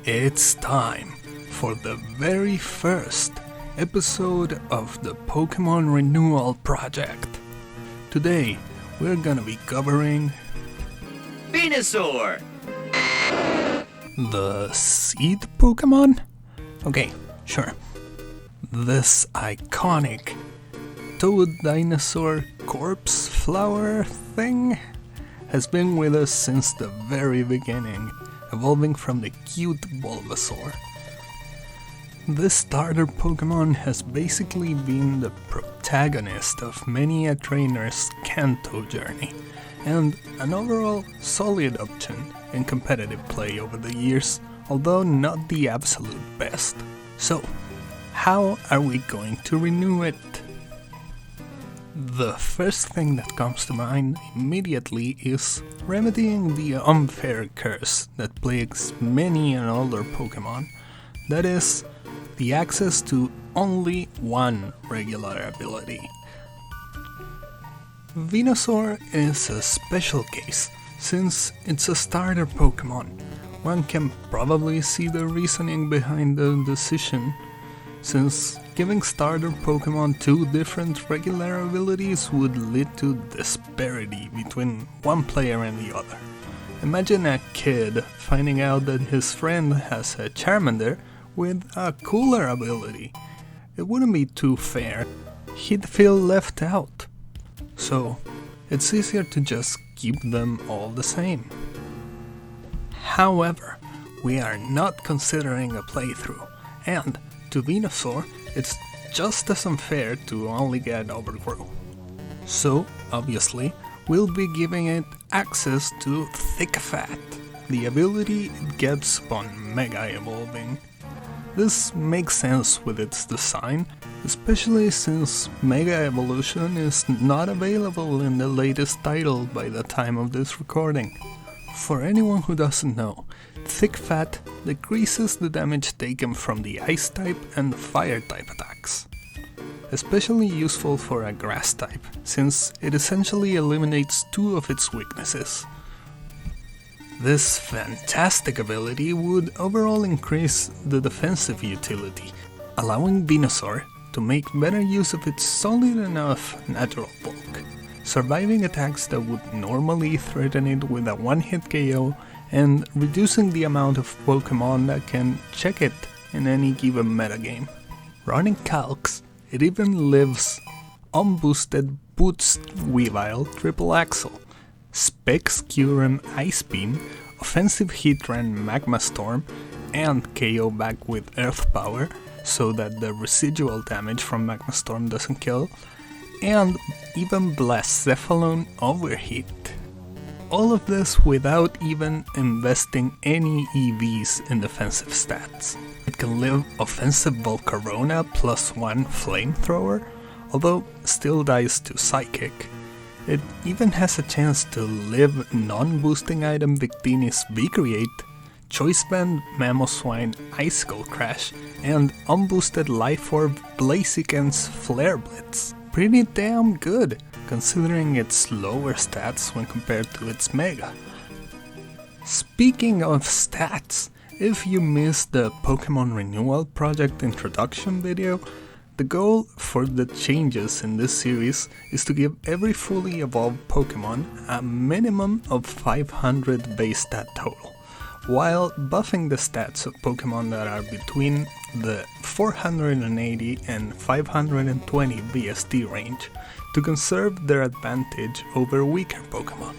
It's time for the very first episode of the Pokémon Renewal Project. Today, we're gonna be covering Venusaur! the seed Pokémon? Okay, sure. This iconic toad dinosaur corpse flower thing has been with us since the very beginning, evolving from the cute Bulbasaur. This starter Pokémon has basically been the protagonist of many a trainer's Kanto journey, and an overall solid option in competitive play over the years, although not the absolute best. So, how are we going to renew it? The first thing that comes to mind immediately is remedying the unfair curse that plagues many an older Pokémon, that is, the access to only one regular ability. Venusaur is a special case, since it's a starter Pokémon. One can probably see the reasoning behind the decision, since giving starter Pokémon two different regular abilities would lead to disparity between one player and the other. Imagine a kid finding out that his friend has a Charmander with a cooler ability. It wouldn't be too fair. He'd feel left out. So, it's easier to just keep them all the same. However, we are not considering a playthrough, and to Venusaur, it's just as unfair to only get Overgrow. So, obviously, we'll be giving it access to Thick Fat, the ability it gets upon Mega Evolving. This makes sense with its design, especially since Mega Evolution is not available in the latest title by the time of this recording. For anyone who doesn't know, Thick Fat decreases the damage taken from the Ice type and Fire type attacks. Especially useful for a Grass type, since it essentially eliminates two of its weaknesses. This fantastic ability would overall increase the defensive utility, allowing Venusaur to make better use of its solid enough natural bulk, surviving attacks that would normally threaten it with a one-hit KO and reducing the amount of Pokémon that can check it in any given metagame. Running calcs, it even lives unboosted Boost Weavile Triple Axle, Specs Kyurem Ice Beam, Offensive Heatran Magma Storm, and KO back with Earth Power so that the residual damage from Magma Storm doesn't kill, and even Blacephalon Overheat. All of this without even investing any EVs in defensive stats. It can live Offensive Volcarona +1 Flamethrower, although still dies to Psychic. It even has a chance to live non-boosting item Victini's V-Create, Choice Band Mamoswine Icicle Crash, and unboosted Life Orb Blaziken's Flare Blitz. Pretty damn good, considering its lower stats when compared to its Mega. Speaking of stats, if you missed the Pokémon Renewal Project introduction video, the goal for the changes in this series is to give every fully evolved Pokémon a minimum of 500 base stat total, while buffing the stats of Pokémon that are between the 480 and 520 BST range to conserve their advantage over weaker Pokémon.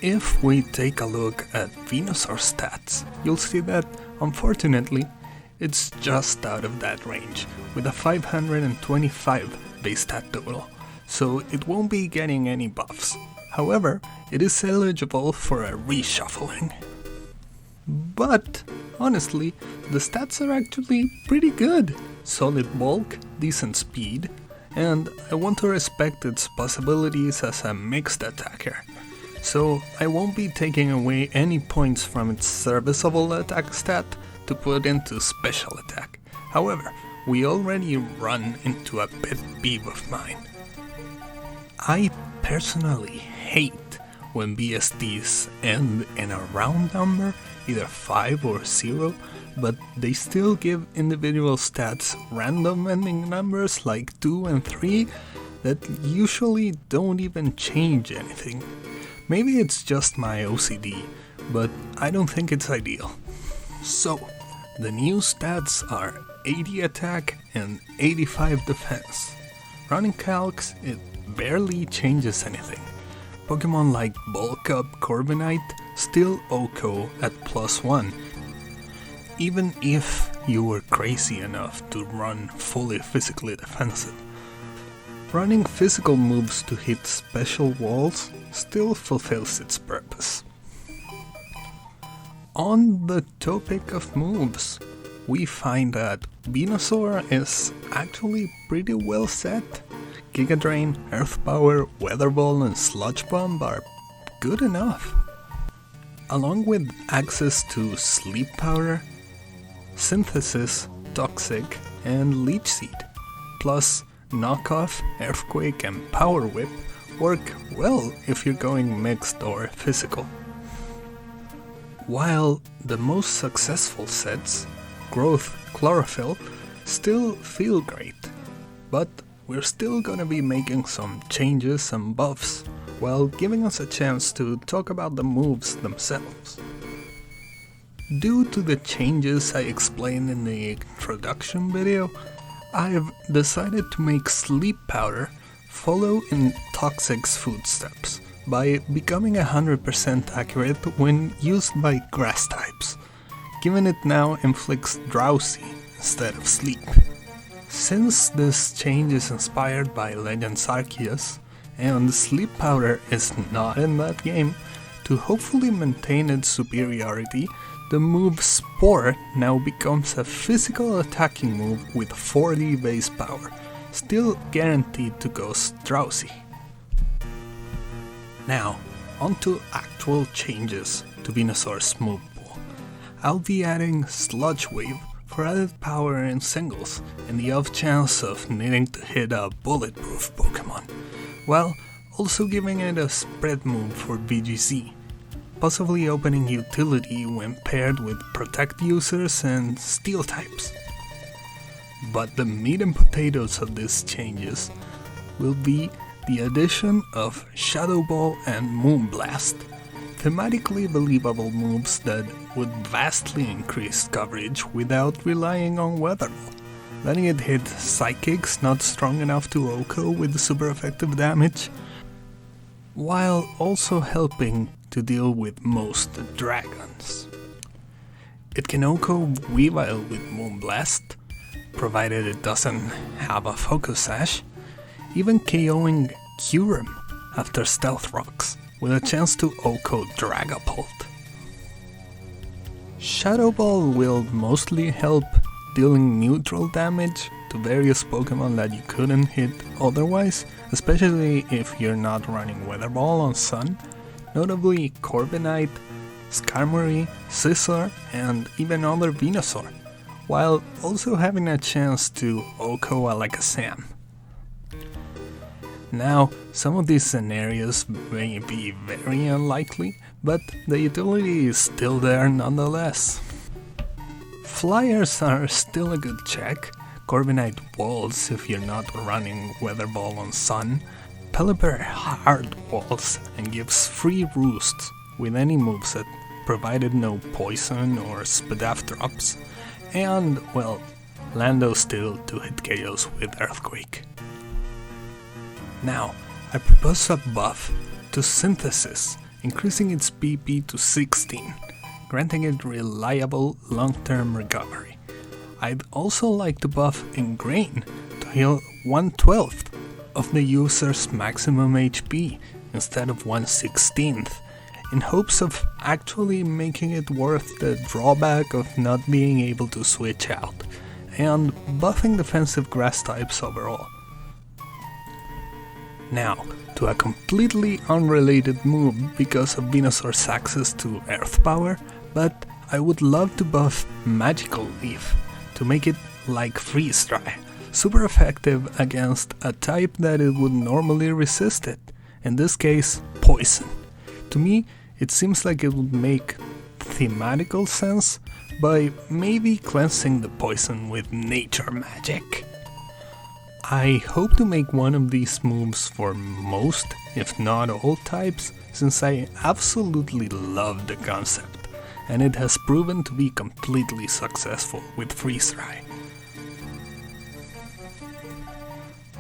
If we take a look at Venusaur stats, you'll see that, unfortunately, it's just out of that range, with a 525 base stat total, so it won't be getting any buffs. However, it is eligible for a reshuffling. But, honestly, the stats are actually pretty good. Solid bulk, decent speed, and I want to respect its possibilities as a mixed attacker. So I won't be taking away any points from its serviceable attack stat to put into special attack. However, we already run into a pet peeve of mine. I personally hate when BSTs end in a round number, either 5 or 0, but they still give individual stats random ending numbers like 2 and 3 that usually don't even change anything. Maybe it's just my OCD, but I don't think it's ideal. So, the new stats are 80 attack and 85 defense. Running calcs, it barely changes anything. Pokemon like Bulk Up Corviknight still OHKO at +1, even if you were crazy enough to run fully physically defensive. Running physical moves to hit special walls still fulfills its purpose. On the topic of moves, we find that Venusaur is actually pretty well set. Giga Drain, Earth Power, Weatherball and Sludge Bomb are good enough. Along with access to Sleep Powder, Synthesis, Toxic and Leech Seed, plus Knockoff, Earthquake and Power Whip work well if you're going mixed or physical. While the most successful sets, Growth, Chlorophyll, still feel great, but we're still gonna be making some changes and buffs while giving us a chance to talk about the moves themselves. Due to the changes I explained in the introduction video, I've decided to make Sleep Powder follow in Toxic's footsteps by becoming 100% accurate when used by grass types, given it now inflicts Drowsy instead of Sleep. Since this change is inspired by Legends Arceus, and Sleep Powder is not in that game, to hopefully maintain its superiority, the move Spore now becomes a physical attacking move with 40 base power, still guaranteed to ghost Drowsy. Now, onto actual changes to Venusaur's move pool. I'll be adding Sludge Wave for added power in singles and the off chance of needing to hit a bulletproof Pokemon, while also giving it a spread move for VGC, possibly opening utility when paired with Protect users and Steel types. But the meat and potatoes of these changes will be the addition of Shadowball and Moonblast, thematically believable moves that would vastly increase coverage without relying on Weatherball, letting it hit Psychics not strong enough to OHKO with super effective damage, while also helping to deal with most dragons. It can OHKO Weavile with Moonblast, provided it doesn't have a Focus Sash, even KOing Kyurem after Stealth Rocks, with a chance to OHKO Dragapult. Shadowball will mostly help dealing neutral damage to various Pokemon that you couldn't hit otherwise, especially if you're not running Weatherball on Sun, notably Corviknight, Skarmory, Scizor, and even other Venusaur, while also having a chance to OHKO Alakazam. Now, some of these scenarios may be very unlikely, but the utility is still there nonetheless. Flyers are still a good check. Corviknight walls if you're not running Weatherball on Sun. Pelipper hard walls and gives free roosts with any moveset, provided no poison or Spadaf drops. And, well, Lando still to hit KOs with Earthquake. Now, I propose a buff to Synthesis, increasing its PP to 16, granting it reliable long-term recovery. I'd also like to buff Ingrain to heal 1/12 of the user's maximum HP instead of 1/16, in hopes of actually making it worth the drawback of not being able to switch out, and buffing defensive grass types overall. Now, to a completely unrelated move because of Venusaur's access to Earth Power, but I would love to buff Magical Leaf to make it like Freeze Dry, super effective against a type that it would normally resist it, in this case Poison, To me, it seems like it would make thematical sense by maybe cleansing the poison with nature magic. I hope to make one of these moves for most, if not all types, since I absolutely love the concept, and it has proven to be completely successful with Freeze Dry.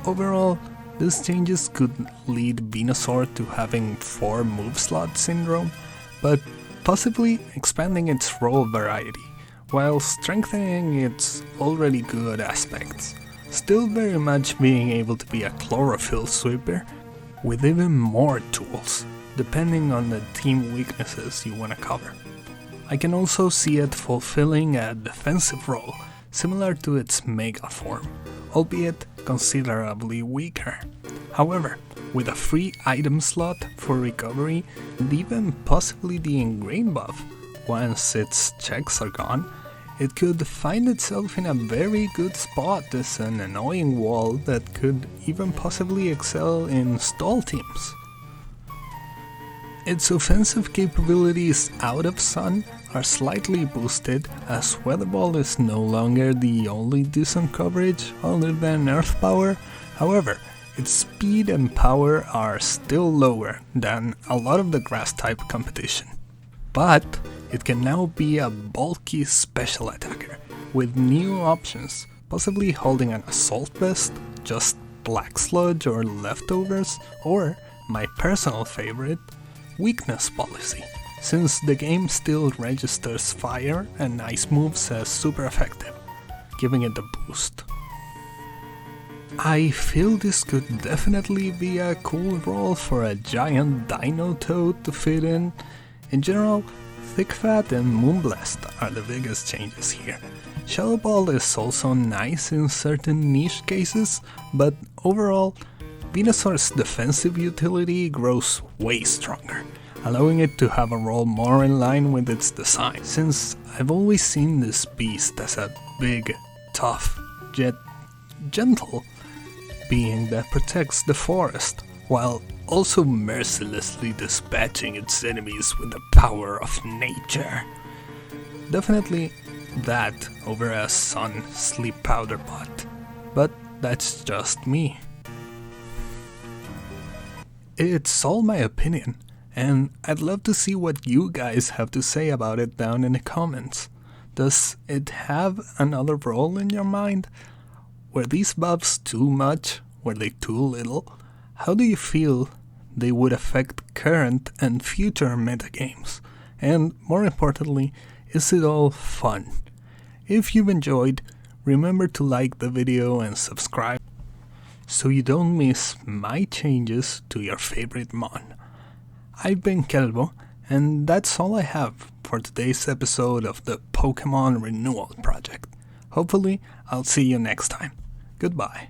Overall, these changes could lead Venusaur to having 4 move slot syndrome, but possibly expanding its role variety, while strengthening its already good aspects, still very much being able to be a chlorophyll sweeper with even more tools, depending on the team weaknesses you want to cover. I can also see it fulfilling a defensive role, similar to its Mega form, albeit considerably weaker. However, with a free item slot for recovery and even possibly the ingrain buff, once its checks are gone, it could find itself in a very good spot as an annoying wall that could even possibly excel in stall teams. Its offensive capabilities out of Sun are slightly boosted as Weatherball is no longer the only decent coverage other than Earth Power. However, its speed and power are still lower than a lot of the grass type competition. But it can now be a bulky special attacker with new options, possibly holding an assault vest, just black sludge or leftovers, or my personal favorite, weakness policy, since the game still registers fire and ice moves as super effective, giving it a boost. I feel this could definitely be a cool role for a giant dino toad to fit in. In general, Thick Fat and Moonblast are the biggest changes here. Shadowball is also nice in certain niche cases, but overall, Venusaur's defensive utility grows way stronger, allowing it to have a role more in line with its design, since I've always seen this beast as a big, tough, yet gentle being that protects the forest, while also mercilessly dispatching its enemies with the power of nature. Definitely that over a Sun Sleep Powder bot, but that's just me. It's all my opinion, and I'd love to see what you guys have to say about it down in the comments. Does it have another role in your mind? Were these buffs too much? Were they too little? How do you feel they would affect current and future metagames? And more importantly, is it all fun? If you've enjoyed, remember to like the video and subscribe so you don't miss my changes to your favorite mon. I've been Kelbo, and that's all I have for today's episode of the Pokémon Renewal Project. Hopefully, I'll see you next time. Goodbye.